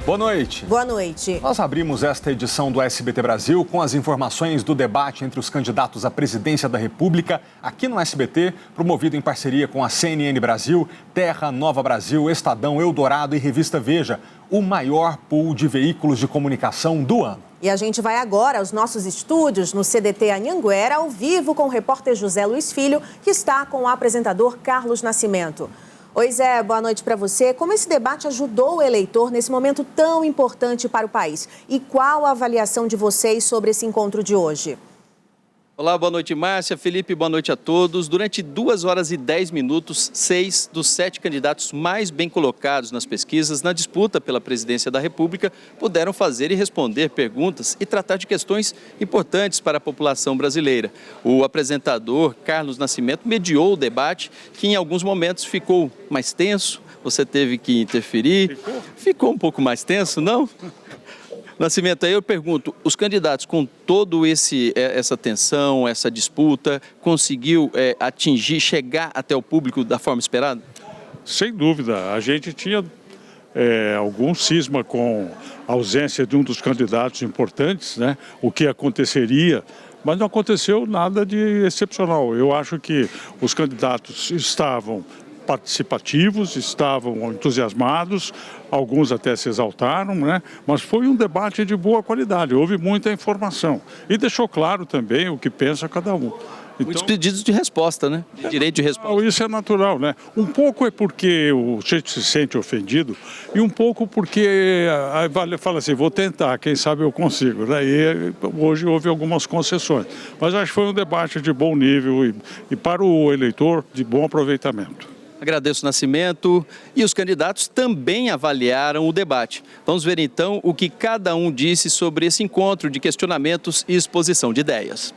Boa noite. Boa noite. Nós abrimos esta edição do SBT Brasil com as informações do debate entre os candidatos à presidência da República aqui no SBT, promovido em parceria com a CNN Brasil, Terra, Nova Brasil, Estadão, Eldorado e Revista Veja, o maior pool de veículos de comunicação do ano. E a gente vai agora aos nossos estúdios no CDT Anhanguera, ao vivo com o repórter José Luiz Filho, que está com o apresentador Carlos Nascimento. Oi, Zé, boa noite para você. Como esse debate ajudou o eleitor nesse momento tão importante para o país? E qual a avaliação de vocês sobre esse encontro de hoje? Olá, boa noite, Márcia, Felipe, boa noite a todos. Durante 2 horas e 10 minutos, 6 dos 7 candidatos mais bem colocados nas pesquisas na disputa pela presidência da República puderam fazer e responder perguntas e tratar de questões importantes para a população brasileira. O apresentador Carlos Nascimento mediou o debate, que em alguns momentos ficou mais tenso, você teve que interferir. Ficou um pouco mais tenso, não? Nascimento, aí eu pergunto, os candidatos com todo essa tensão, essa disputa, conseguiu chegar até o público da forma esperada? Sem dúvida, a gente tinha algum cisma com a ausência de um dos candidatos importantes, né? O que aconteceria, mas não aconteceu nada de excepcional. Eu acho que os candidatos estavam participativos, estavam entusiasmados, alguns até se exaltaram, né? Mas foi um debate de boa qualidade, houve muita informação e deixou claro também o que pensa cada um. Então, muitos pedidos de resposta, né? Direito de resposta. Isso é natural, né? Um pouco é porque o gente se sente ofendido e um pouco porque fala assim, vou tentar, quem sabe eu consigo, né? E hoje houve algumas concessões. Mas acho que foi um debate de bom nível e para o eleitor de bom aproveitamento. Agradeço o Nascimento e os candidatos também avaliaram o debate. Vamos ver então o que cada um disse sobre esse encontro de questionamentos e exposição de ideias.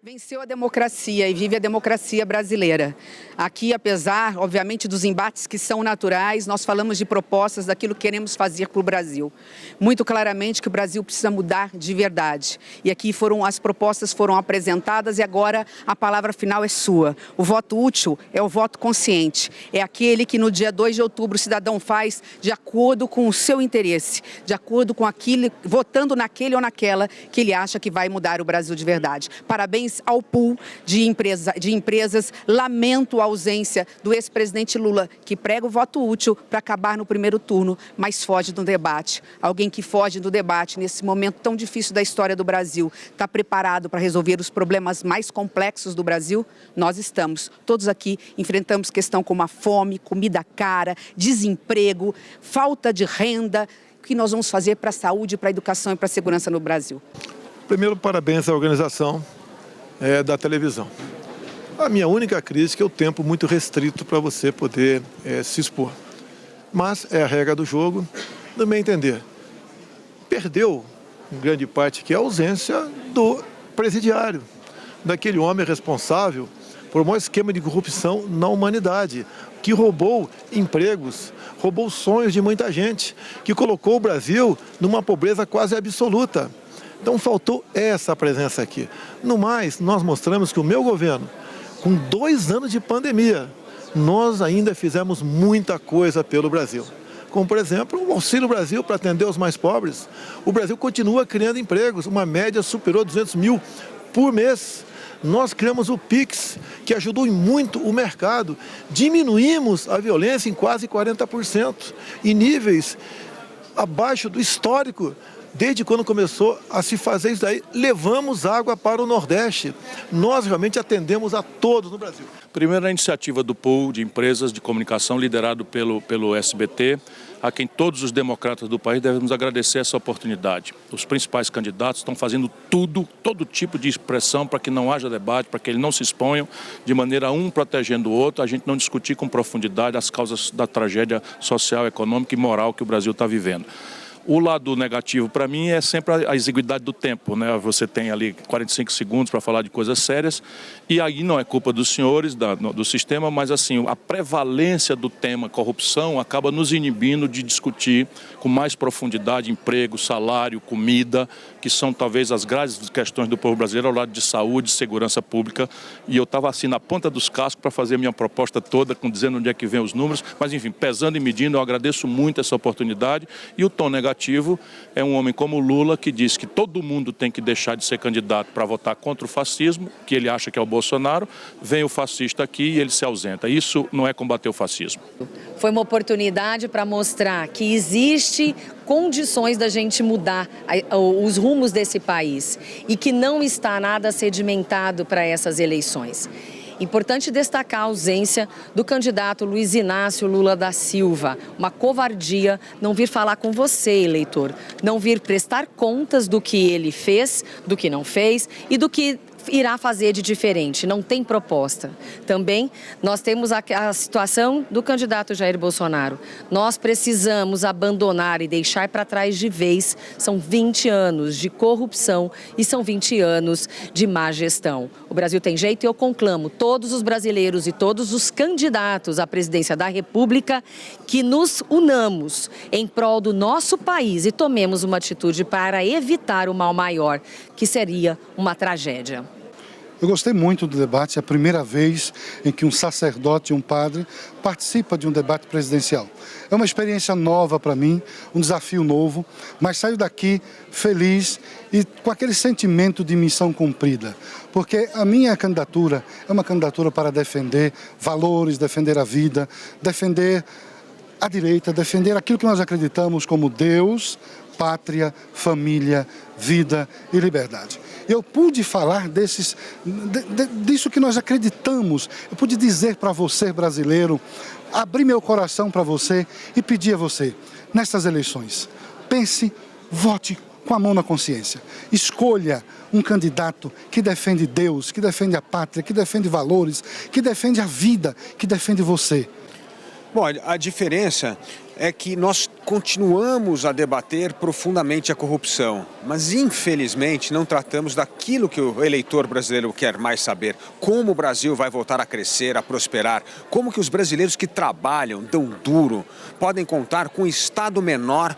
Venceu a democracia e vive a democracia brasileira. Aqui, apesar, obviamente, dos embates que são naturais, nós falamos de propostas daquilo que queremos fazer para o Brasil. Muito claramente que o Brasil precisa mudar de verdade. E aqui as propostas foram apresentadas e agora a palavra final é sua. O voto útil é o voto consciente. É aquele que no dia 2 de outubro o cidadão faz de acordo com o seu interesse, de acordo com aquilo, votando naquele ou naquela que ele acha que vai mudar o Brasil de verdade. Parabéns ao pool de empresas. Lamento a ausência do ex-presidente Lula, que prega o voto útil para acabar no primeiro turno, mas foge do debate. Alguém que foge do debate nesse momento tão difícil da história do Brasil, está preparado para resolver os problemas mais complexos do Brasil? Nós estamos. Todos aqui enfrentamos questão como a fome, comida cara, desemprego, falta de renda. O que nós vamos fazer para a saúde, para a educação e para a segurança no Brasil? Primeiro, parabéns à organização da televisão. A minha única crítica é o tempo muito restrito para você poder se expor. Mas é a regra do jogo, no meu entender. Perdeu, em grande parte, que é a ausência do presidiário, daquele homem responsável por um maior esquema de corrupção na humanidade, que roubou empregos, roubou sonhos de muita gente, que colocou o Brasil numa pobreza quase absoluta. Então faltou essa presença aqui. No mais, nós mostramos que o meu governo, com 2 anos de pandemia, nós ainda fizemos muita coisa pelo Brasil. Como, por exemplo, o Auxílio Brasil para atender os mais pobres. O Brasil continua criando empregos, uma média superou 200 mil por mês. Nós criamos o PIX, que ajudou muito o mercado. Diminuímos a violência em quase 40%, em níveis abaixo do histórico. Desde quando começou a se fazer isso daí, levamos água para o Nordeste. Nós realmente atendemos a todos no Brasil. Primeiro, a iniciativa do pool de empresas de comunicação liderado pelo SBT, a quem todos os democratas do país devemos agradecer essa oportunidade. Os principais candidatos estão fazendo todo tipo de expressão para que não haja debate, para que eles não se exponham, de maneira um protegendo o outro, a gente não discutir com profundidade as causas da tragédia social, econômica e moral que o Brasil está vivendo. O lado negativo para mim é sempre a exiguidade do tempo, né? Você tem ali 45 segundos para falar de coisas sérias e aí não é culpa dos senhores do sistema, mas assim, a prevalência do tema corrupção acaba nos inibindo de discutir com mais profundidade emprego, salário, comida, que são talvez as grandes questões do povo brasileiro ao lado de saúde, segurança pública, e eu estava assim na ponta dos cascos para fazer a minha proposta toda, dizendo onde é que vem os números, mas enfim, pesando e medindo, eu agradeço muito essa oportunidade. E o tom negativo é um homem como Lula, que diz que todo mundo tem que deixar de ser candidato para votar contra o fascismo, que ele acha que é o Bolsonaro, vem o fascista aqui e ele se ausenta. Isso não é combater o fascismo. Foi uma oportunidade para mostrar que existe condições da gente mudar os rumos desse país e que não está nada sedimentado para essas eleições. Importante destacar a ausência do candidato Luiz Inácio Lula da Silva. Uma covardia não vir falar com você, eleitor, não vir prestar contas do que ele fez, do que não fez e do que irá fazer de diferente, não tem proposta. Também nós temos a situação do candidato Jair Bolsonaro. Nós precisamos abandonar e deixar para trás de vez, são 20 anos de corrupção e são 20 anos de má gestão. O Brasil tem jeito e eu conclamo todos os brasileiros e todos os candidatos à presidência da República que nos unamos em prol do nosso país e tomemos uma atitude para evitar o mal maior, que seria uma tragédia. Eu gostei muito do debate, é a primeira vez em que um sacerdote e um padre participa de um debate presidencial. É uma experiência nova para mim, um desafio novo, mas saio daqui feliz e com aquele sentimento de missão cumprida. Porque a minha candidatura é uma candidatura para defender valores, defender a vida, defender a direita, defender aquilo que nós acreditamos como Deus, pátria, família, vida e liberdade. Eu pude falar disso que nós acreditamos. Eu pude dizer para você, brasileiro, abrir meu coração para você e pedir a você, nessas eleições, pense, vote com a mão na consciência. Escolha um candidato que defende Deus, que defende a pátria, que defende valores, que defende a vida, que defende você. Bom, a diferença é que nós continuamos a debater profundamente a corrupção, mas infelizmente não tratamos daquilo que o eleitor brasileiro quer mais saber. Como o Brasil vai voltar a crescer, a prosperar, como que os brasileiros que trabalham, dão duro, podem contar com um Estado menor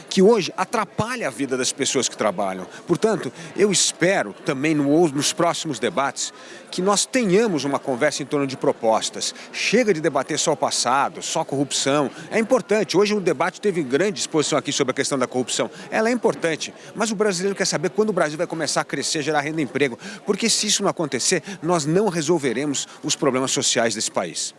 que hoje atrapalha a vida das pessoas que trabalham. Portanto, eu espero também nos próximos debates que nós tenhamos uma conversa em torno de propostas. Chega de debater só o passado, só corrupção. É importante. Hoje o debate teve grande exposição aqui sobre a questão da corrupção. Ela é importante, mas o brasileiro quer saber quando o Brasil vai começar a crescer, gerar renda e emprego. Porque se isso não acontecer, nós não resolveremos os problemas sociais desse país.